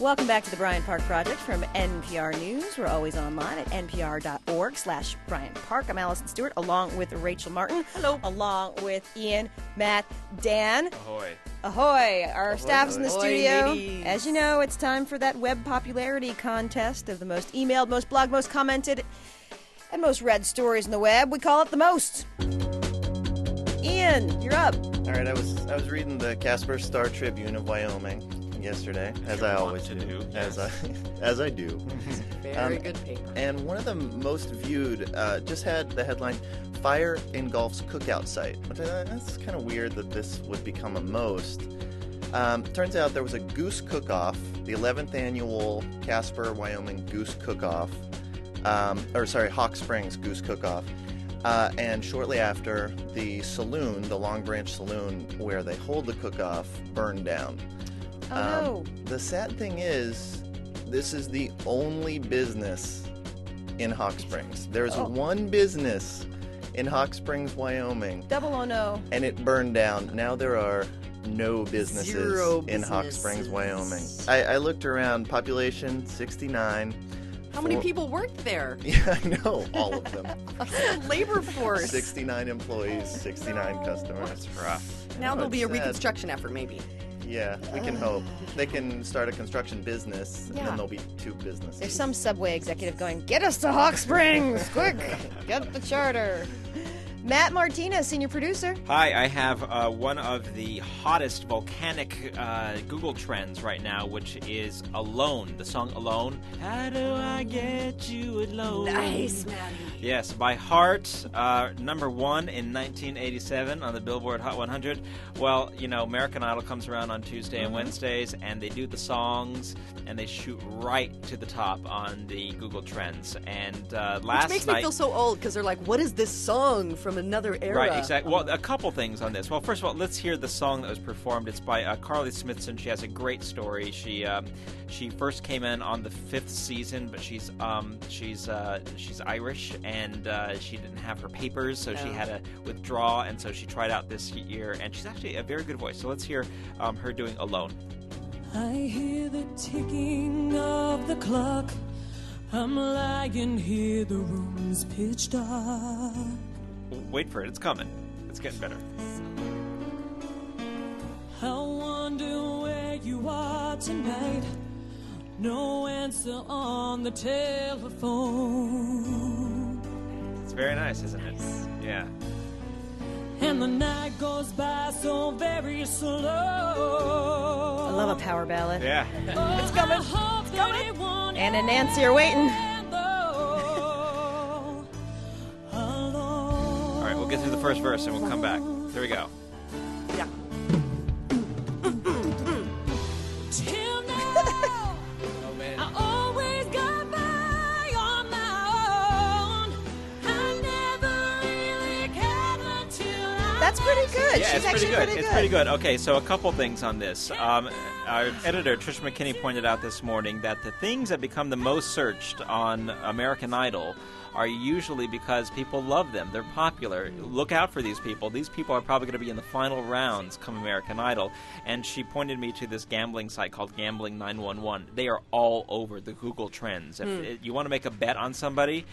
Welcome back to the Bryant Park Project from NPR News. We're always online at npr.org/Bryant Park. I'm Allison Stewart, along with Rachel Martin. Hello. Along with Ian, Matt, Dan. Ahoy. Ahoy. Our staff's in the Ahoy, studio. ladies. As you know, it's time for that web popularity contest of the most emailed, most blogged, most commented, and most read stories in the web. We call it the most. Ian, you're up. All right, I was reading the Casper Star Tribune of Wyoming yesterday, as I always do, yes. as I do. Very good paper. And one of the most viewed just had the headline "Fire Engulfs Cookout Site," which I thought, that's kind of weird that this would become a most. Turns out there was a goose cook-off, the 11th annual Casper, Wyoming Goose Cook-Off, Hawk Springs Goose Cook-Off. And shortly after, the saloon, the Long Branch Saloon, where they hold the cook-off, burned down. Oh, no. The sad thing is, this is the only business in Hawk Springs. There's one business in Hawk Springs, Wyoming, Double oh no. and it burned down. Now there are no businesses Zero in Hawk Springs, Wyoming. I looked around, population 69. How many people worked there? Yeah, I know, all of them. Labor force. 69 employees, 69 customers. That's rough. Now there'll be a It's sad. reconstruction effort, maybe. Yeah, we can hope. They can start a construction business, and Yeah. then there'll be two businesses. There's some Subway executive going, get us to Hawk Springs, quick, get the charter. Matt Martinez, senior producer. Hi, I have one of the hottest volcanic Google trends right now, which is Alone, the song Alone. How do I get you alone? Nice, Maddie. Yes, by Heart, number one in 1987 on the Billboard Hot 100. Well, you know, American Idol comes around on Tuesday and Wednesdays, and they do the songs, and they shoot right to the top on the Google Trends. And last Which makes night, me feel so old, because they're like, what is this song from another era? Right, exactly. Well, a couple things on this. Well, first of all, let's hear the song that was performed. It's by Carly Smithson. She has a great story. She first came in on the 5th season, but she's Irish, and she didn't have her papers, so she had to withdraw, and so she tried out this year, and she's actually a very good voice. So let's hear her doing Alone. I hear the ticking of the clock. I'm lying here, the room's pitch dark. Wait for it. It's coming. It's getting better. I wonder where you are tonight. No answer on the telephone. It's very nice, isn't it? Yeah. And the night goes by so very slow. I love a power ballad. Yeah. It's coming. It's coming. Anna and Nancy are waiting. All right, we'll get through the first verse, and we'll come back. Here we go. Yeah. Till now, I always got by on my own. I never really cared until I That's pretty good. Yeah, She's it's actually pretty good. It's pretty good. Okay, so a couple things on this. Our editor, Trish McKinney, pointed out this morning that the things that become the most searched on American Idol are usually because people love them. They're popular. Look out for these people. These people are probably going to be in the final rounds come American Idol. And she pointed me to this gambling site called Gambling 911. They are all over the Google Trends. If you want to make a bet on somebody,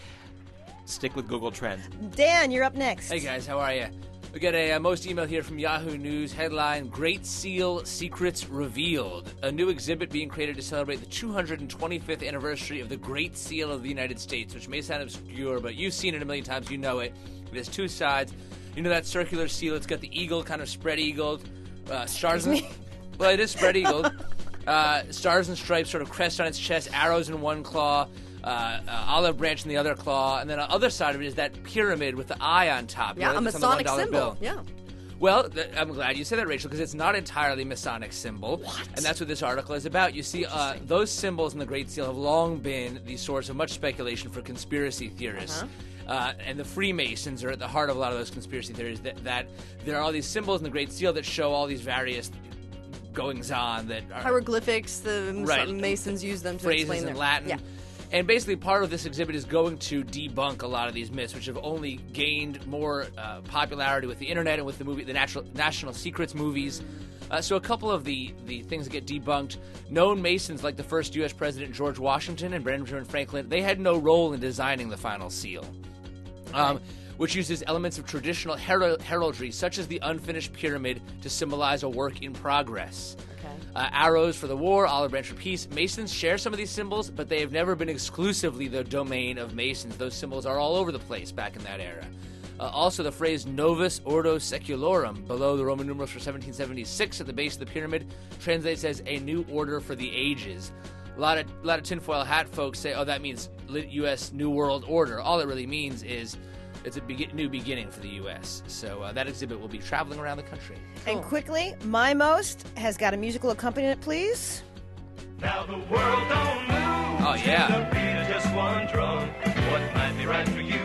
stick with Google Trends. Dan, you're up next. Hey guys, how are you? We got a most email here from Yahoo News. Headline, Great Seal Secrets Revealed. A new exhibit being created to celebrate the 225th anniversary of the Great Seal of the United States, which may sound obscure, but you've seen it a million times. You know it. It has two sides. You know that circular seal? It's got the eagle kind of spread-eagled. Stars and... Well, it is spread-eagled. Stars and stripes, sort of crest on its chest, arrows in one claw. Olive branch in the other claw, and then on the other side of it is that pyramid with the eye on top. Yeah, a It's on the Masonic $1 symbol. bill. Yeah. Well, I'm glad you said that, Rachel, because it's not entirely Masonic symbol. What? And that's what this article is about. You see, those symbols in the Great Seal have long been the source of much speculation for conspiracy theorists. And the Freemasons are at the heart of a lot of those conspiracy theories, that there are all these symbols in the Great Seal that show all these various goings-on that are... Hieroglyphics, the Right. Masons use them to phrases explain in their... Latin. Yeah. And basically part of this exhibit is going to debunk a lot of these myths, which have only gained more popularity with the internet and with the National Secrets movies. So a couple of the things that get debunked. Known Masons like the first U.S. President George Washington and Benjamin Franklin, they had no role in designing the final seal, which uses elements of traditional heraldry, such as the unfinished pyramid, to symbolize a work in progress. Arrows for the war, olive branch for peace. Masons share some of these symbols, but they have never been exclusively the domain of Masons. Those symbols are all over the place back in that era. Also, the phrase Novus Ordo Secularum, below the Roman numerals for 1776 at the base of the pyramid, translates as a new order for the ages. A lot of tinfoil hat folks say, oh, that means U.S. New World Order. All it really means is it's a new beginning for the U.S. So that exhibit will be traveling around the country. And quickly, My Most has got a musical accompaniment, please. Now the world don't move. Oh, yeah. To the beat of just one drum. What might be right for you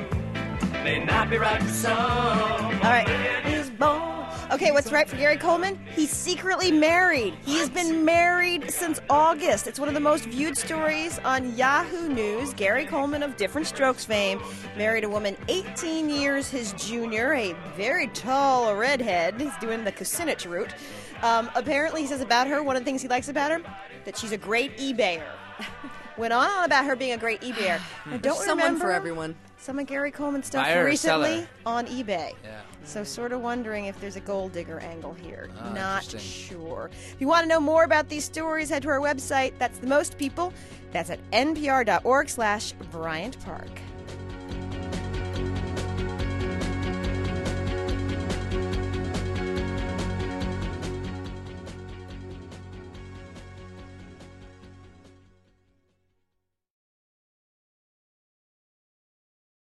may not be right for some. All right. He's born. Okay, what's right for Gary Coleman? He's secretly married. He has been married since August. It's one of the most viewed stories on Yahoo News. Gary Coleman of Different Strokes fame married a woman 18 years his junior, a very tall redhead. He's doing the Kucinich route. Apparently, he says about her, one of the things he likes about her, that she's a great eBayer. Went on about her being a great eBayer. I don't Someone remember for everyone. some of Gary Coleman's stuff Buyer or recently seller? on eBay. Yeah. So sort of wondering if there's a gold digger angle here. Oh, Not interesting. sure. If you want to know more about these stories, head to our website. That's The Most People. That's at npr.org/Bryant Park.